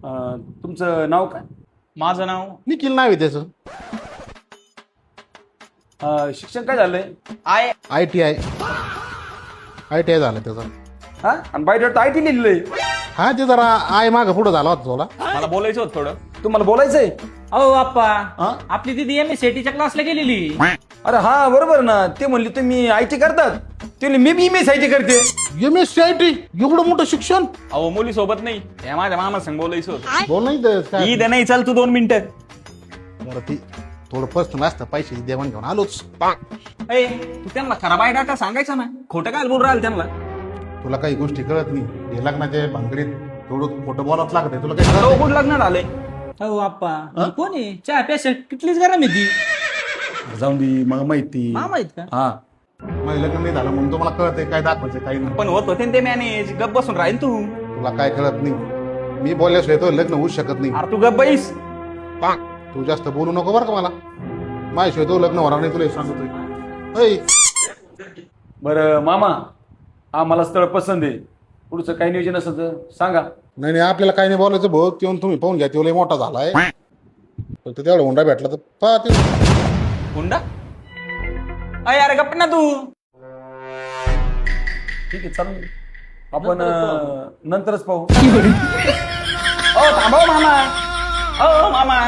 तुमचं नाव काय? माझं नाव निखिल नाव आहे त्याचं. शिक्षण काय झालंय? ITI झालं त्याचं. हा, आणि बायोडेटा IT लिहिलंय. हा ते जरा मागं पुढं झाला होता थोडा. मला बोलायचं होतं थोडं. तुम्हाला बोलायचंय? अहो आप्पा, हा? आपली दिदी MSCIT च्या क्लासला गेलेली. अरे हा बरोबर ना, ते म्हणले तुम्ही IT करतात, ते म्हणले मी MSCIT करते. MSCIT एवढं मोठं शिक्षण. अहो मुली सोबत नाही, या माझ्या मामा संग बोलायचं होतं. बोल नाही तर काय. ईद नाही, चल तू 2 मिनिटं. बरं ती थोडं पर्सनल असतं, पैसे देवाण घेऊन आलोच. ए, तू त्यांना खरा बायोडाटा सांगायचा ना, खोटं काय बोल राहिलं त्यांना. तुला काही गोष्टी कळत नाही. हे लग्नाच्या भानगडीत थोडं खोटं बोलावंच लागत. तुला काही कळत तो नाही? कुठं लग्न झालंय? अहो आप्पा, ही कोण आहे? चहा प्याशा कितलीच गरम आहे ती. जाऊन दे मग माहिती. मामा आहेत का? हा, माझं लग्न नाही झालं म्हणून तुम्हाला कळत आहे काय दाखवायचं काही नाही. पण होत होते ना ते मॅनेज, गप बसून राहील तू. तुला काय कळत नाही. मी बोलल्याशिवाय तो लग्न होऊच शकत नाही. अरे तू गप बैस. तू जास्त बोलू नको बरं का मला. माझ्याशिवाय तो लग्न होणार नाही, तुला हे सांगतोय. ऐ, बरं मामा, आम्हाला स्थळ पसंत आहे. पुढचं काही नियोजन असेल तर सांगा. नाही नाही आपल्याला काही नाही बोलायचं भाऊ. येऊन तुम्ही पाहून घ्या, तो लय मोठा झालाय. फक्त तेवढा हुंडा भेटला तर पहा ते. हुंडा? अय अरे गप्प ना तू. ठीक आहे, चालू आपण नंतरच पाहू. ओ थांबव मामा. ओ मामा.